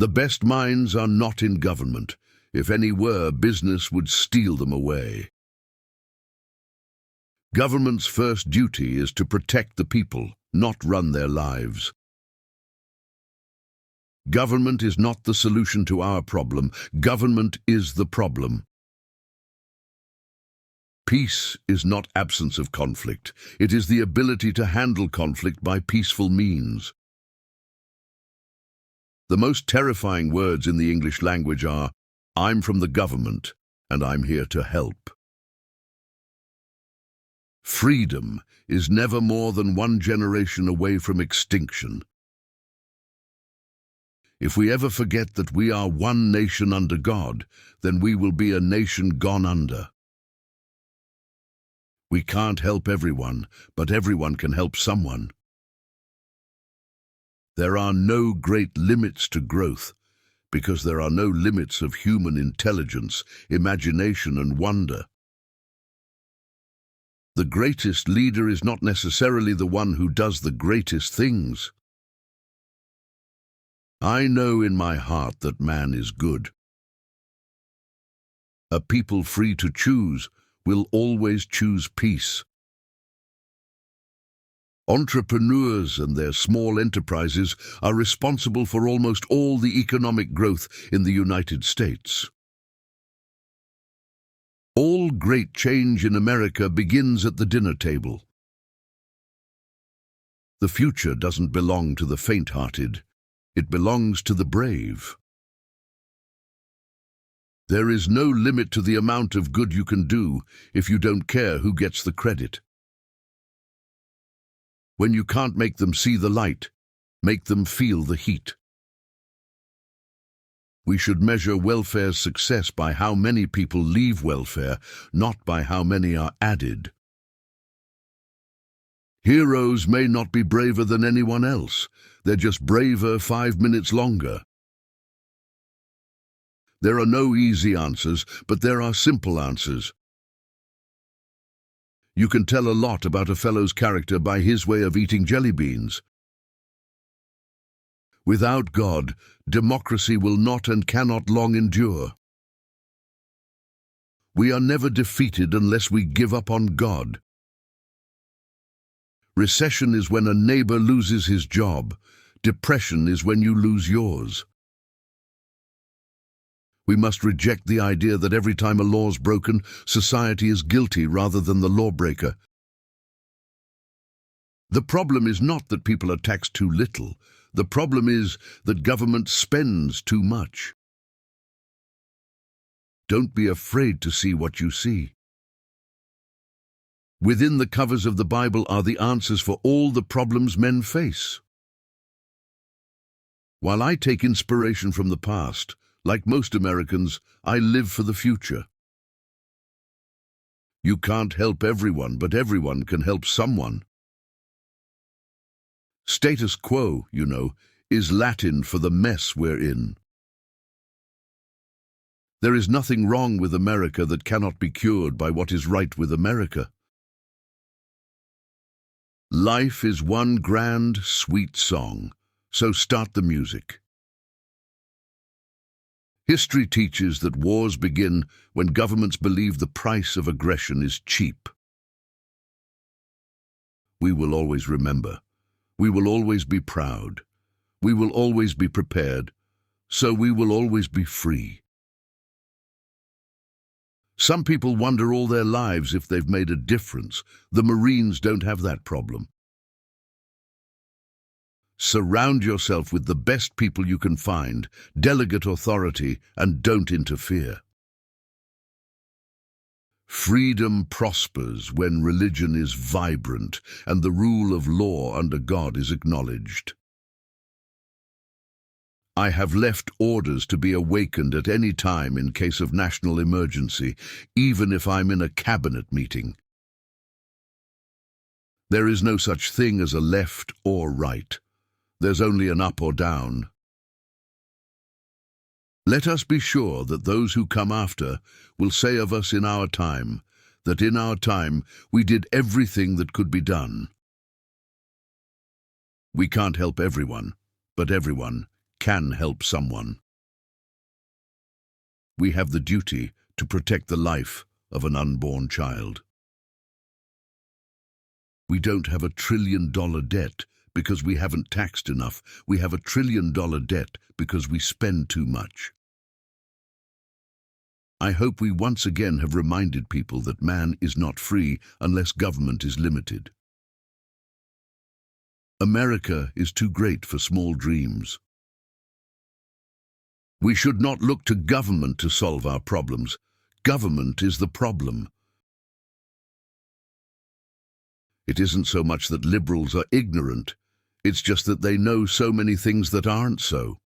The best minds are not in government. If any were, business would steal them away. Government's first duty is to protect the people, not run their lives. Government is not the solution to our problem. Government is the problem. Peace is not absence of conflict. It is the ability to handle conflict by peaceful means. The most terrifying words in the English language are, "I'm from the government, and I'm here to help." Freedom is never more than one generation away from extinction. If we ever forget that we are one nation under God, then we will be a nation gone under. We can't help everyone, but everyone can help someone. There are no great limits to growth, because there are no limits of human intelligence, imagination, and wonder. The greatest leader is not necessarily the one who does the greatest things. I know in my heart that man is good. A people free to choose will always choose peace. Entrepreneurs and their small enterprises are responsible for almost all the economic growth in the United States. All great change in America begins at the dinner table. The future doesn't belong to the faint-hearted. It belongs to the brave. There is no limit to the amount of good you can do if you don't care who gets the credit. When you can't make them see the light, make them feel the heat. We should measure welfare's success by how many people leave welfare, not by how many are added. Heroes may not be braver than anyone else. They're just braver 5 minutes longer. There are no easy answers, but there are simple answers. You can tell a lot about a fellow's character by his way of eating jelly beans. Without God, democracy will not and cannot long endure. We are never defeated unless we give up on God. Recession is when a neighbor loses his job. Depression is when you lose yours. We must reject the idea that every time a law is broken, society is guilty rather than the lawbreaker. The problem is not that people are taxed too little. The problem is that government spends too much. Don't be afraid to see what you see. Within the covers of the Bible are the answers for all the problems men face. While I take inspiration from the past, like most Americans, I live for the future. You can't help everyone, but everyone can help someone. Status quo, you know, is Latin for the mess we're in. There is nothing wrong with America that cannot be cured by what is right with America. Life is one grand, sweet song, so start the music. History teaches that wars begin when governments believe the price of aggression is cheap. We will always remember. We will always be proud. We will always be prepared. So we will always be free. Some people wonder all their lives if they've made a difference. The Marines don't have that problem. Surround yourself with the best people you can find, delegate authority, and don't interfere. Freedom prospers when religion is vibrant and the rule of law under God is acknowledged. I have left orders to be awakened at any time in case of national emergency, even if I'm in a cabinet meeting. There is no such thing as a left or right. There's only an up or down. Let us be sure that those who come after will say of us in our time, that in our time we did everything that could be done. We can't help everyone, but everyone can help someone. We have the duty to protect the life of an unborn child. We don't have $1 trillion debt because we haven't taxed enough. We have $1 trillion debt because we spend too much. I hope we once again have reminded people that man is not free unless government is limited. America is too great for small dreams. We should not look to government to solve our problems. Government is the problem. It isn't so much that liberals are ignorant, it's just that they know so many things that aren't so.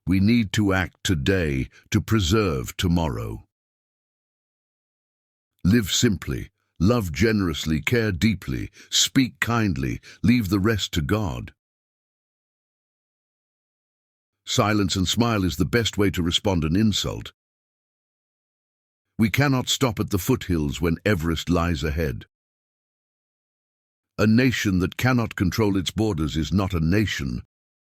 We need to act today to preserve tomorrow. Live simply, love generously, care deeply, speak kindly, leave the rest to God. Silence and smile is the best way to respond an insult. We cannot stop at the foothills when Everest lies ahead. A nation that cannot control its borders is not a nation,